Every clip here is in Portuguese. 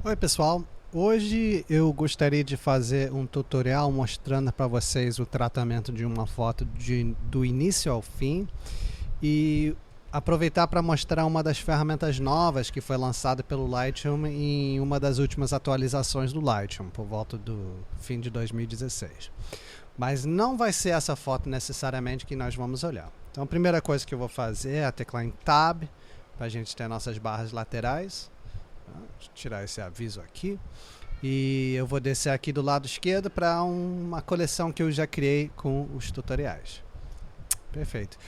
Oi pessoal, hoje eu gostaria de fazer um tutorial mostrando para vocês o tratamento de uma foto do início ao fim e aproveitar para mostrar uma das ferramentas novas que foi lançada pelo Lightroom em uma das últimas atualizações do Lightroom, por volta do fim de 2016. Mas não vai ser essa foto necessariamente que nós vamos olhar. Então a primeira coisa que eu vou fazer é teclar em Tab, para a gente ter nossas barras laterais. Deixa eu tirar esse aviso aqui. E eu vou descer aqui do lado esquerdo para uma coleção que eu já criei com os tutoriais. Perfeito.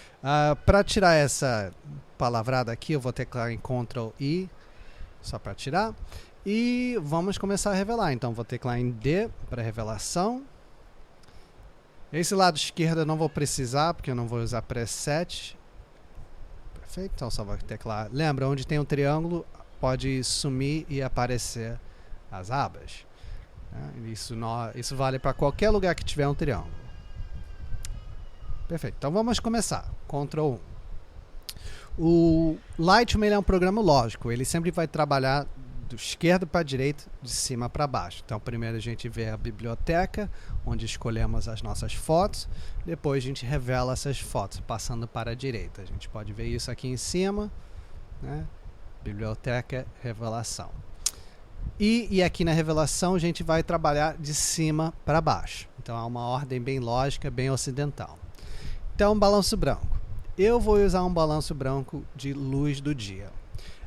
Para tirar essa palavrada aqui, eu vou teclar em Ctrl I, só para tirar. E vamos começar a revelar. Então vou teclar em D para revelação. Esse lado esquerdo eu não vou precisar, porque eu não vou usar preset. Perfeito, então só vou teclar. Lembra, onde tem um triângulo, pode sumir e aparecer as abas. Isso vale para qualquer lugar que tiver um triângulo. Perfeito, então vamos começar. Ctrl 1. O Lightroom ele é um programa lógico, ele sempre vai trabalhar do esquerdo para a direita, de cima para baixo. Então primeiro a gente vê a biblioteca, onde escolhemos as nossas fotos, depois a gente revela essas fotos, passando para a direita. A gente pode ver isso aqui em cima, né? Biblioteca, revelação. E aqui na revelação a gente vai trabalhar de cima para baixo. Então é uma ordem bem lógica, bem ocidental. Então, balanço branco. Eu vou usar um balanço branco de luz do dia.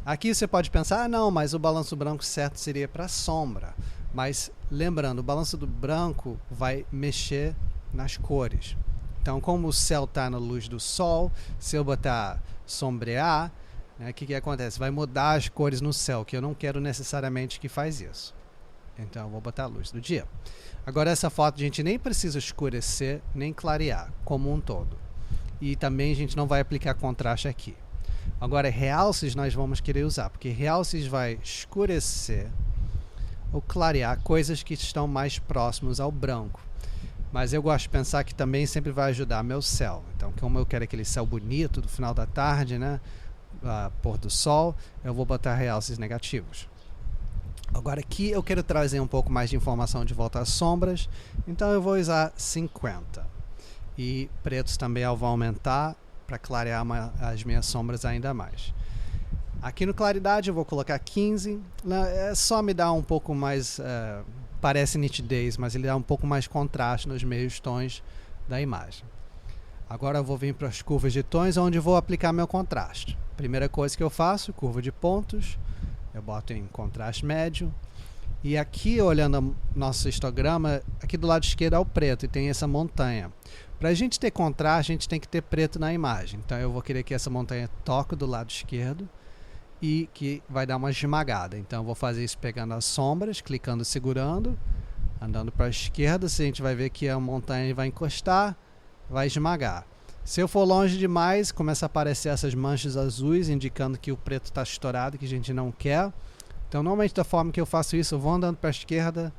Aqui você pode pensar, não, mas o balanço branco certo seria para sombra. Mas lembrando, o balanço do branco vai mexer nas cores. Então, como o céu está na luz do sol, se eu botar sombrear, o que acontece? Vai mudar as cores no céu, que eu não quero necessariamente que faz isso. Então eu vou botar a luz do dia. Agora essa foto a gente nem precisa escurecer, nem clarear, como um todo. E também a gente não vai aplicar contraste aqui. Agora realces nós vamos querer usar, porque realces vai escurecer ou clarear coisas que estão mais próximos ao branco. Mas eu gosto de pensar que também sempre vai ajudar meu céu. Então como eu quero aquele céu bonito do final da tarde, né? Pôr do sol, eu vou botar realces negativos. Agora aqui eu quero trazer um pouco mais de informação de volta às sombras, então eu vou usar 50. E pretos também eu vou aumentar para clarear as minhas sombras ainda mais. Aqui no claridade eu vou colocar 15, é só me dar um pouco mais, parece nitidez, mas ele dá um pouco mais contraste nos meios tons da imagem. Agora eu vou vir para as curvas de tons, onde eu vou aplicar meu contraste. Primeira coisa que eu faço, curva de pontos, eu boto em contraste médio. E aqui, olhando o nosso histograma, aqui do lado esquerdo é o preto e tem essa montanha. Para a gente ter contraste, a gente tem que ter preto na imagem. Então eu vou querer que essa montanha toque do lado esquerdo e que vai dar uma esmagada. Então eu vou fazer isso pegando as sombras, clicando, segurando, andando para a esquerda. Se a gente vai ver que a montanha vai encostar, vai esmagar. Se eu for longe demais, começa a aparecer essas manchas azuis, indicando que o preto está estourado, que a gente não quer. Então, normalmente, da forma que eu faço isso, eu vou andando para a esquerda,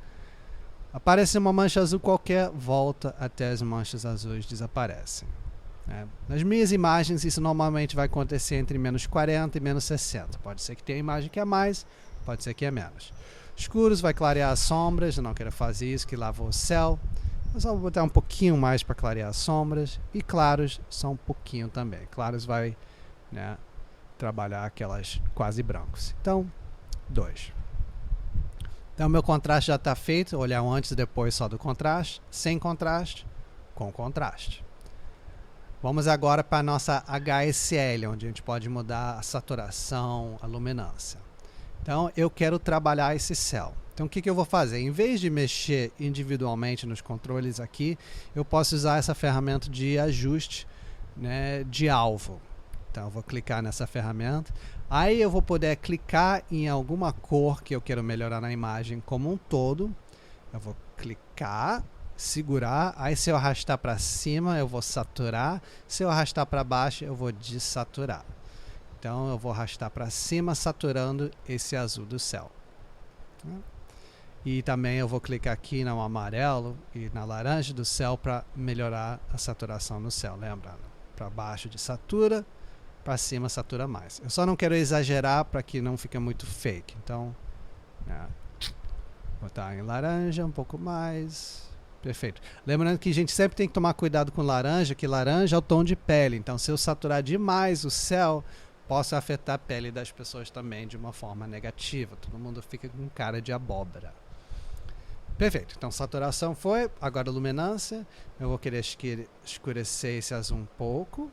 aparece uma mancha azul qualquer, volta até as manchas azuis desaparecem. Nas minhas imagens, isso normalmente vai acontecer entre menos 40 e menos 60. Pode ser que tenha imagem que é mais, pode ser que é menos. Escuros vai clarear as sombras, eu não quero fazer isso, que lava o céu. Eu só vou botar um pouquinho mais para clarear as sombras. E claros só um pouquinho também. Claros vai, trabalhar aquelas quase brancos. Então, 2. Então meu contraste já está feito. Olhar um antes e depois só do contraste. Sem contraste, com contraste. Vamos agora para a nossa HSL, onde a gente pode mudar a saturação, a luminância. Então eu quero trabalhar esse céu. Então o que eu vou fazer? Em vez de mexer individualmente nos controles aqui, eu posso usar essa ferramenta de ajuste, de alvo. Então eu vou clicar nessa ferramenta. Aí eu vou poder clicar em alguma cor que eu quero melhorar na imagem como um todo. Eu vou clicar, segurar. Aí se eu arrastar para cima, eu vou saturar. Se eu arrastar para baixo, eu vou dessaturar. Então eu vou arrastar para cima, saturando esse azul do céu. E também eu vou clicar aqui no amarelo e na laranja do céu para melhorar a saturação no céu. Lembrando, para baixo de satura, para cima satura mais. Eu só não quero exagerar para que não fique muito fake. Então Né? Botar em laranja um pouco mais. Perfeito. Lembrando que a gente sempre tem que tomar cuidado com laranja, que laranja é o tom de pele. Então, se eu saturar demais o céu, posso afetar a pele das pessoas também de uma forma negativa. Todo mundo fica com cara de abóbora. Perfeito. Então, saturação foi. Agora, luminância. Eu vou querer escurecer esse azul um pouco.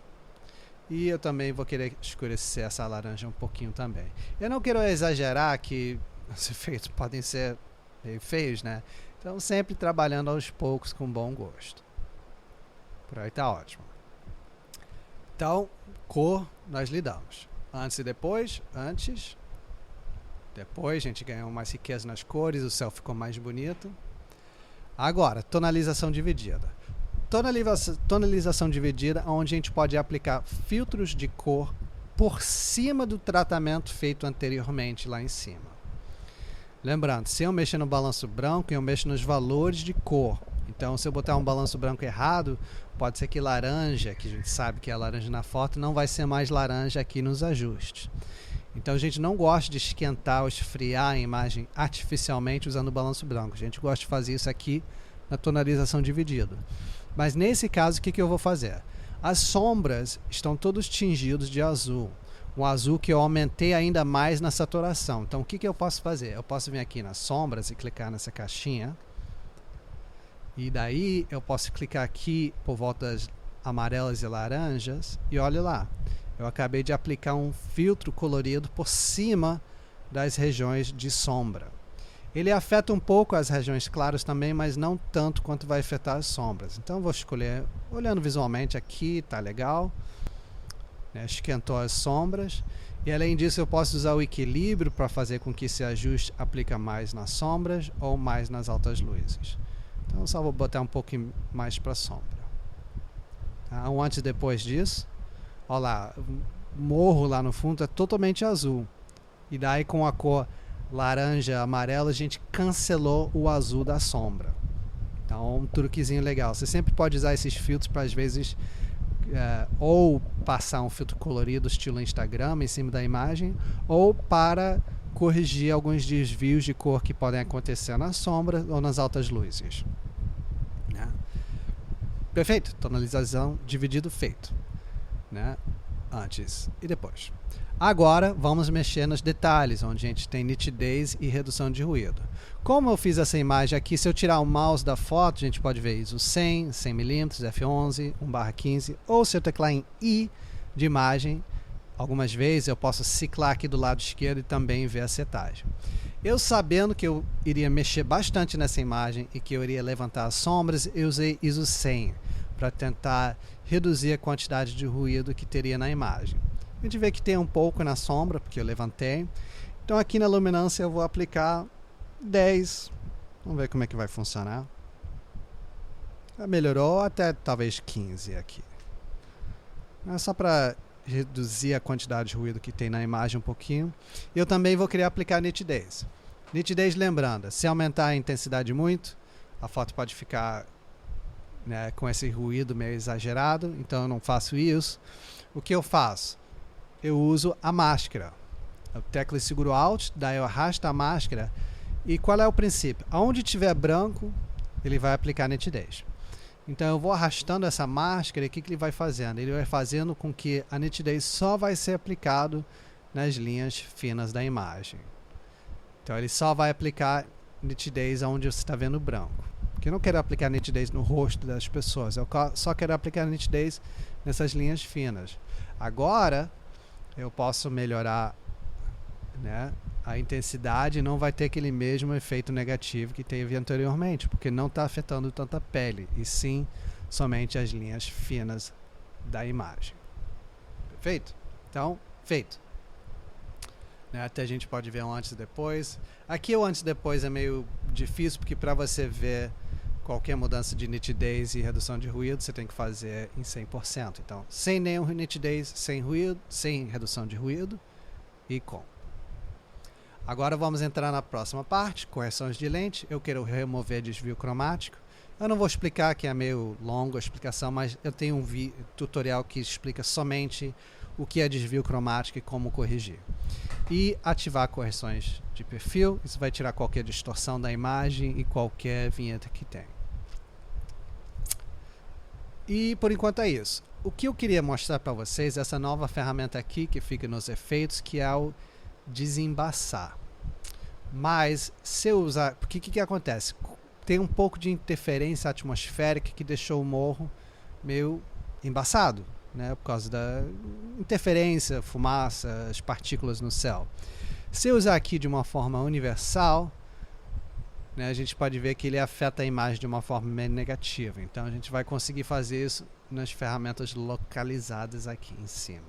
E eu também vou querer escurecer essa laranja um pouquinho também. Eu não quero exagerar que os efeitos podem ser meio feios, né? Então, sempre trabalhando aos poucos com bom gosto. Por aí tá ótimo. Então, cor nós lidamos. Antes e depois. Antes. Depois a gente ganhou mais riqueza nas cores. O céu ficou mais bonito. Agora, tonalização dividida. Tonalização dividida, onde a gente pode aplicar filtros de cor por cima do tratamento feito anteriormente lá em cima. Lembrando, se eu mexer no balanço branco, eu mexo nos valores de cor. Então, se eu botar um balanço branco errado, pode ser que laranja, que a gente sabe que é laranja na foto, não vai ser mais laranja aqui nos ajustes. Então, a gente não gosta de esquentar ou esfriar a imagem artificialmente usando o balanço branco. A gente gosta de fazer isso aqui na tonalização dividida. Mas nesse caso, o que eu vou fazer? As sombras estão todos tingidos de azul. Um azul que eu aumentei ainda mais na saturação. Então, o que eu posso fazer? Eu posso vir aqui nas sombras e clicar nessa caixinha. E daí, eu posso clicar aqui por volta das amarelas e laranjas. E olha lá. Eu acabei de aplicar um filtro colorido por cima das regiões de sombra. Ele afeta um pouco as regiões claras também, mas não tanto quanto vai afetar as sombras. Então, eu vou escolher, olhando visualmente aqui, tá legal. Esquentou as sombras. E além disso, eu posso usar o equilíbrio para fazer com que esse ajuste aplique mais nas sombras ou mais nas altas luzes. Então, eu só vou botar um pouquinho mais para a sombra. Tá? Um antes e depois disso. Olha lá, o morro lá no fundo é totalmente azul. E daí com a cor laranja, amarela, a gente cancelou o azul da sombra. Então, um truquezinho legal. Você sempre pode usar esses filtros para, às vezes, ou passar um filtro colorido estilo Instagram em cima da imagem, ou para corrigir alguns desvios de cor que podem acontecer na sombra ou nas altas luzes. Né? Perfeito. Tonalização dividido feito. Né? Antes e depois. Agora vamos mexer nos detalhes, onde a gente tem nitidez e redução de ruído. Como eu fiz essa imagem aqui, se eu tirar o mouse da foto, a gente pode ver ISO 100, 100mm, f11, 1/15, ou se eu teclar em I de imagem, algumas vezes eu posso ciclar aqui do lado esquerdo e também ver a setagem. Eu sabendo que eu iria mexer bastante nessa imagem e que eu iria levantar as sombras, eu usei ISO 100 para tentar reduzir a quantidade de ruído que teria na imagem. A gente vê que tem um pouco na sombra, porque eu levantei. Então aqui na luminância eu vou aplicar 10. Vamos ver como é que vai funcionar. Melhorou até talvez 15 aqui. É só para reduzir a quantidade de ruído que tem na imagem um pouquinho. Eu também vou querer aplicar nitidez. Nitidez, lembrando, se aumentar a intensidade muito, a foto pode ficar, né, com esse ruído meio exagerado. Então eu não faço isso. O que eu faço? Eu uso a máscara. Eu teclo e seguro Alt, daí eu arrasto a máscara. E qual é o princípio? Onde tiver branco, ele vai aplicar nitidez. Então eu vou arrastando essa máscara e o que ele vai fazendo? Ele vai fazendo com que a nitidez só vai ser aplicado nas linhas finas da imagem. Então ele só vai aplicar nitidez onde você está vendo branco. Porque eu não quero aplicar nitidez no rosto das pessoas, eu só quero aplicar nitidez nessas linhas finas. Agora eu posso melhorar, né, a intensidade, não vai ter aquele mesmo efeito negativo que teve anteriormente, porque não está afetando tanta pele, e sim somente as linhas finas da imagem. Perfeito? Então, feito. Né, até a gente pode ver um antes e depois. Aqui o antes e depois é meio difícil, porque para você ver qualquer mudança de nitidez e redução de ruído, você tem que fazer em 100%. Então, sem nenhum nitidez, sem ruído, sem redução de ruído e com. Agora vamos entrar na próxima parte, correções de lente. Eu quero remover desvio cromático. Eu não vou explicar, que é meio longa a explicação, mas eu tenho um tutorial que explica somente o que é desvio cromático e como corrigir. e ativar correções de perfil. Isso vai tirar qualquer distorção da imagem e qualquer vinheta que tem. E por enquanto é isso. O que eu queria mostrar para vocês é essa nova ferramenta aqui que fica nos efeitos, que é o desembaçar. Mas se eu usar, porque o que acontece? Tem um pouco de interferência atmosférica que deixou o morro meio embaçado, né? Por causa da interferência, fumaça, as partículas no céu. Se eu usar aqui de uma forma universal, né, a gente pode ver que ele afeta a imagem de uma forma meio negativa. Então a gente vai conseguir fazer isso nas ferramentas localizadas aqui em cima.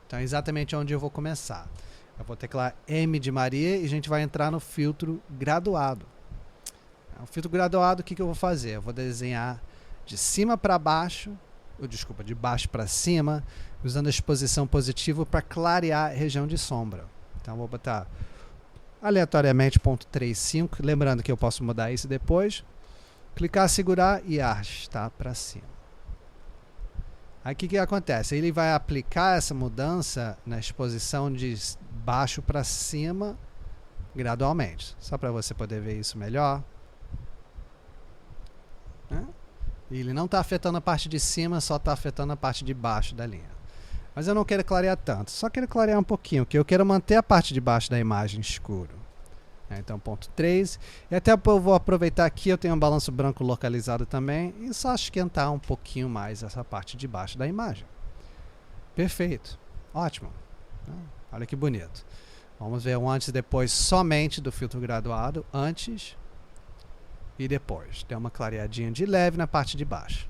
Então é exatamente onde eu vou começar. Eu vou teclar M de Maria e a gente vai entrar no filtro graduado. O filtro graduado, o que eu vou fazer? Eu vou desenhar de cima para baixo, desculpa, de baixo para cima, usando a exposição positiva para clarear a região de sombra. Então eu vou botar aleatoriamente 0.35, lembrando que eu posso mudar isso depois. Clicar, segurar e arrastar para cima. Aí o que acontece? Ele vai aplicar essa mudança na exposição de baixo para cima gradualmente. Só para você poder ver isso melhor. Ele não está afetando a parte de cima, só está afetando a parte de baixo da linha. Mas eu não quero clarear tanto, só quero clarear um pouquinho, porque eu quero manter a parte de baixo da imagem escuro. Então 0.3, e até eu vou aproveitar aqui, eu tenho um balanço branco localizado também, e só esquentar um pouquinho mais essa parte de baixo da imagem. Perfeito, ótimo. Olha que bonito. Vamos ver o antes e depois somente do filtro graduado, antes e depois. Deu uma clareadinha de leve na parte de baixo.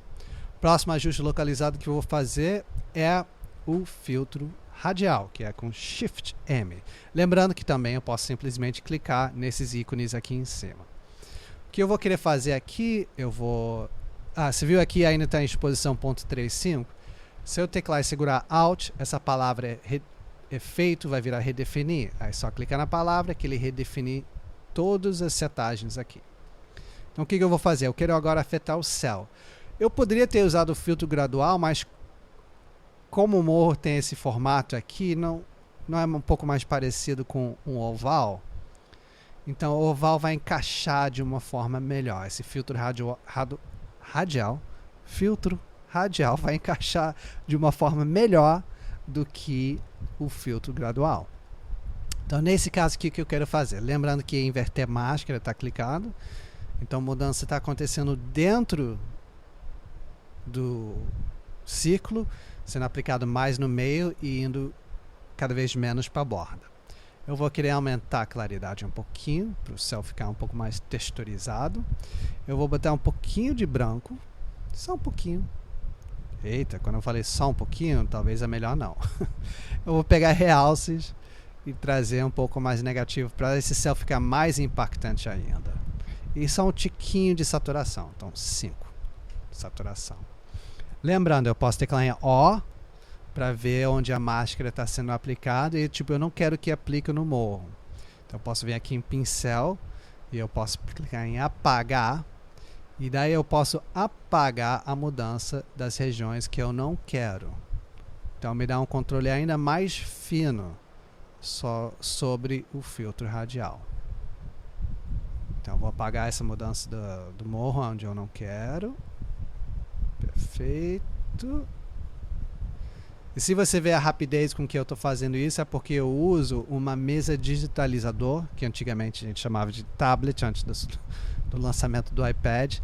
Próximo ajuste localizado que eu vou fazer é o filtro radial, que é com Shift M. Lembrando que também eu posso simplesmente clicar nesses ícones aqui em cima. O que eu vou querer fazer aqui, eu vou... você viu aqui ainda está em exposição 0.35? Se eu teclar e segurar Alt, essa palavra efeito vai virar redefinir. Aí é só clicar na palavra que ele redefinir todas as setagens aqui. Então o que eu vou fazer? Eu quero agora afetar o céu. Eu poderia ter usado o filtro gradual, mas como o morro tem esse formato aqui, não é um pouco mais parecido com um oval? Então o oval vai encaixar de uma forma melhor. Esse filtro filtro radial vai encaixar de uma forma melhor do que o filtro gradual. Então nesse caso aqui, o que eu quero fazer? Lembrando que inverter máscara está clicado. Então a mudança está acontecendo dentro do círculo, sendo aplicado mais no meio e indo cada vez menos para a borda. Eu vou querer aumentar a claridade um pouquinho, para o céu ficar um pouco mais texturizado. Eu vou botar um pouquinho de branco, só um pouquinho. Eita, quando eu falei só um pouquinho, talvez é melhor não. Eu vou pegar realces e trazer um pouco mais negativo, para esse céu ficar mais impactante ainda. E só um tiquinho de saturação, então 5, saturação. Lembrando, eu posso teclar em O para ver onde a máscara está sendo aplicada e tipo, eu não quero que aplique no morro. Então eu posso vir aqui em pincel e eu posso clicar em apagar e daí eu posso apagar a mudança das regiões que eu não quero. Então me dá um controle ainda mais fino só sobre o filtro radial. Então eu vou apagar essa mudança do morro onde eu não quero. Perfeito. E se você vê a rapidez com que eu estou fazendo isso, é porque eu uso uma mesa digitalizador, que antigamente a gente chamava de tablet, antes do lançamento do iPad.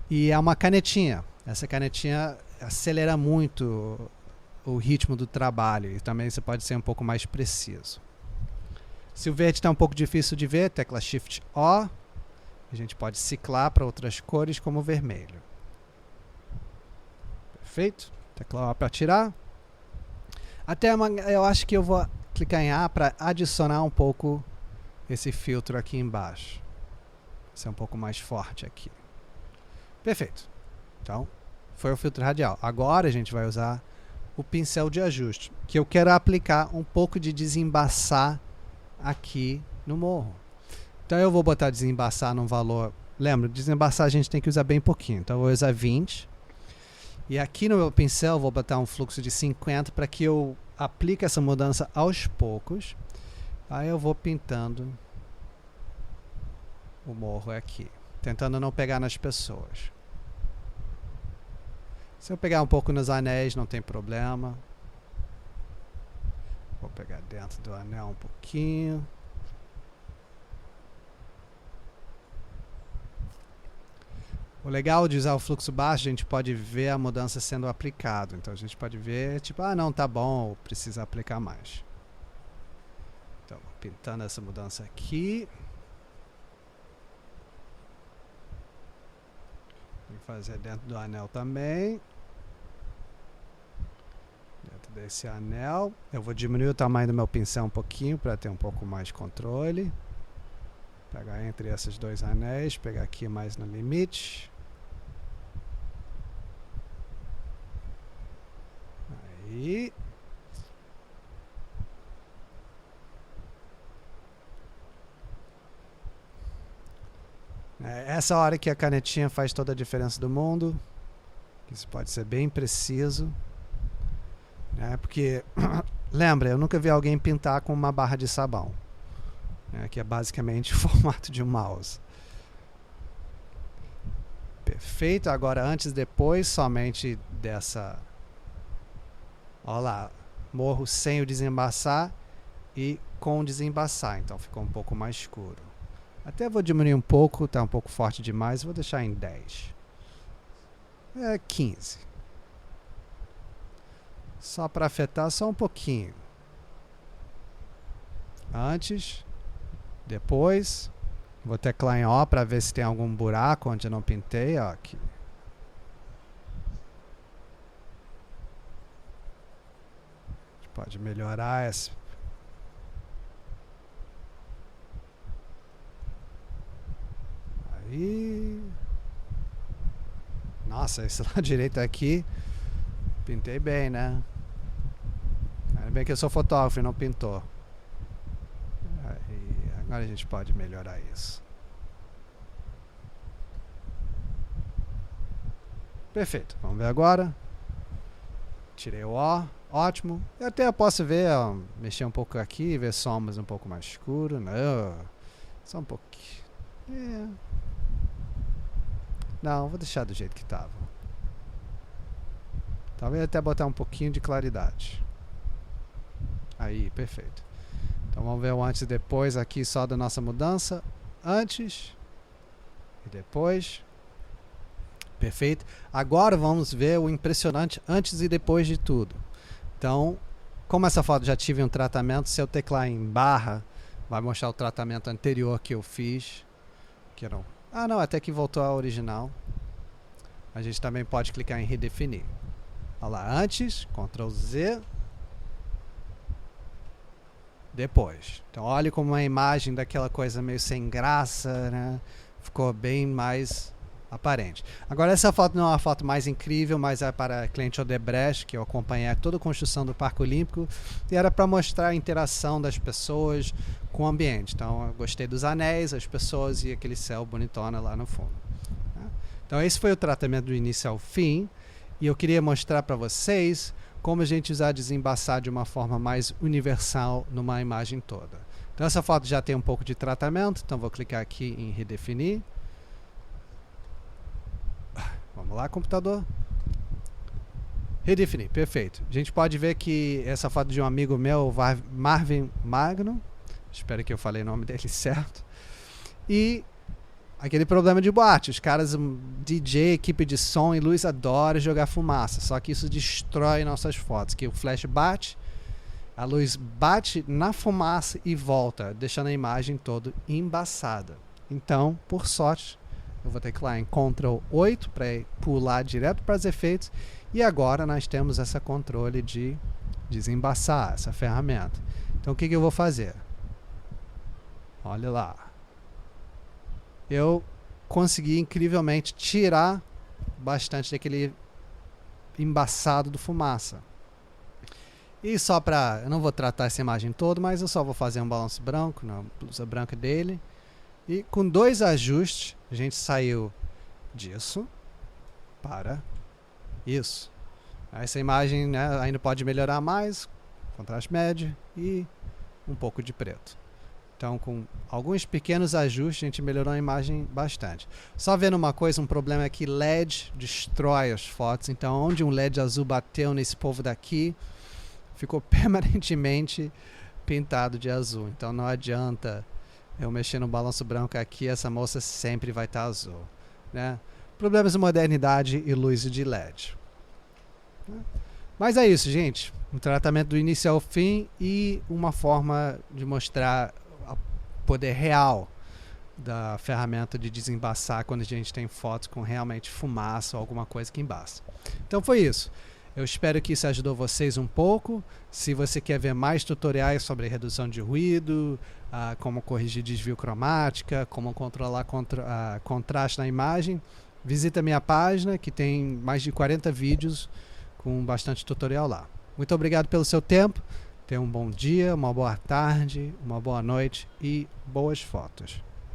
E é uma canetinha. Essa canetinha acelera muito o ritmo do trabalho e também você pode ser um pouco mais preciso. Se o verde está um pouco difícil de ver, tecla Shift O. A gente pode ciclar para outras cores como o vermelho. Perfeito. Tecla O para tirar. Eu acho que eu vou clicar em A para adicionar um pouco esse filtro aqui embaixo. Ser um pouco mais forte aqui. Perfeito. Então, foi o filtro radial. Agora a gente vai usar o pincel de ajuste, que eu quero aplicar um pouco de desembaçar aqui no morro. Então eu vou botar desembaçar num valor... Lembra, desembaçar a gente tem que usar bem pouquinho. Então eu vou usar 20. E aqui no meu pincel eu vou botar um fluxo de 50 para que eu aplique essa mudança aos poucos. Aí eu vou pintando o morro aqui, tentando não pegar nas pessoas. Se eu pegar um pouco nos anéis, não tem problema. Vou pegar dentro do anel um pouquinho. O legal de usar o fluxo baixo, a gente pode ver a mudança sendo aplicado. Então a gente pode ver, tipo, ah não, tá bom, precisa aplicar mais. Então, pintando essa mudança aqui. Vou fazer dentro do anel também. Dentro desse anel. Eu vou diminuir o tamanho do meu pincel um pouquinho para ter um pouco mais de controle. Pegar entre esses dois anéis, pegar aqui mais no limite. Aí. É essa hora que a canetinha faz toda a diferença do mundo. Isso pode ser bem preciso. Porque, lembra, eu nunca vi alguém pintar com uma barra de sabão. Que é basicamente o formato de um mouse. Perfeito. Agora, antes e depois, somente dessa... Olha lá, morro sem o desembaçar e com o desembaçar. Então ficou um pouco mais escuro. Até vou diminuir um pouco, tá um pouco forte demais. Vou deixar em 10. 15. Só para afetar só um pouquinho. Antes, depois. Vou teclar em O para ver se tem algum buraco onde eu não pintei. Ó, aqui. A gente pode melhorar essa. Aí. Nossa, esse lado direito aqui. Pintei bem, né? Ainda bem que eu sou fotógrafo e não pintor. Aí, agora a gente pode melhorar isso. Perfeito. Vamos ver agora. Tirei o O. Ótimo. Eu até posso ver, ó, mexer um pouco aqui, ver sombras um pouco mais escuro. Não. Só um pouquinho. Não, vou deixar do jeito que estava. Talvez até botar um pouquinho de claridade. Aí, perfeito. Então vamos ver o antes e depois aqui só da nossa mudança. Antes e depois. Perfeito. Agora vamos ver o impressionante antes e depois de tudo. Então, como essa foto já tive um tratamento, se eu teclar em barra, vai mostrar o tratamento anterior que eu fiz. Que não. Ah, não, até que voltou ao original. A gente também pode clicar em redefinir. Olha lá, antes, Ctrl Z. Depois. Então, olha como a imagem daquela coisa meio sem graça, né? Ficou bem mais aparente. Agora, essa foto não é uma foto mais incrível, mas é para a cliente Odebrecht, que eu acompanhei toda a construção do Parque Olímpico, e era para mostrar a interação das pessoas com o ambiente. Então, eu gostei dos anéis, as pessoas e aquele céu bonitona lá no fundo. Então, esse foi o tratamento do início ao fim, e eu queria mostrar para vocês como a gente usar desembaçar de uma forma mais universal numa imagem toda. Então, essa foto já tem um pouco de tratamento, então vou clicar aqui em redefinir. Vamos lá, computador. Redefinir, perfeito. A gente pode ver que essa foto de um amigo meu, Marvin Magno, espero que eu falei o nome dele certo, e aquele problema de boate. Os caras, DJ, equipe de som e luz adoram jogar fumaça, só que isso destrói nossas fotos, que o flash bate, a luz bate na fumaça e volta, deixando a imagem toda embaçada. Então, por sorte, eu vou ter que ir lá em Ctrl 8 para pular direto para os efeitos. E agora nós temos esse controle de desembaçar, essa ferramenta. Então o que eu vou fazer? Olha lá. Eu consegui incrivelmente tirar bastante daquele embaçado do fumaça. E só para... Eu não vou tratar essa imagem toda, mas eu só vou fazer um balanço branco na blusa branca dele. E com 2 ajustes, a gente saiu disso para isso. Essa imagem, né, ainda pode melhorar mais, contraste médio e um pouco de preto. Então, com alguns pequenos ajustes, a gente melhorou a imagem bastante. Só vendo uma coisa, um problema é que LED destrói as fotos. Então, onde um LED azul bateu nesse povo daqui, ficou permanentemente pintado de azul. Então, não adianta eu mexer no balanço branco aqui, essa moça sempre vai estar azul, né? Problemas de modernidade e luz de LED. Mas é isso, gente. Um tratamento do início ao fim e uma forma de mostrar poder real da ferramenta de desembaçar quando a gente tem fotos com realmente fumaça ou alguma coisa que embaça. Então foi isso. Eu espero que isso ajudou vocês um pouco. Se você quer ver mais tutoriais sobre redução de ruído, como corrigir desvio cromática, como controlar contraste na imagem, visita minha página que tem mais de 40 vídeos com bastante tutorial lá. Muito obrigado pelo seu tempo. Tenha um bom dia, uma boa tarde, uma boa noite e boas fotos.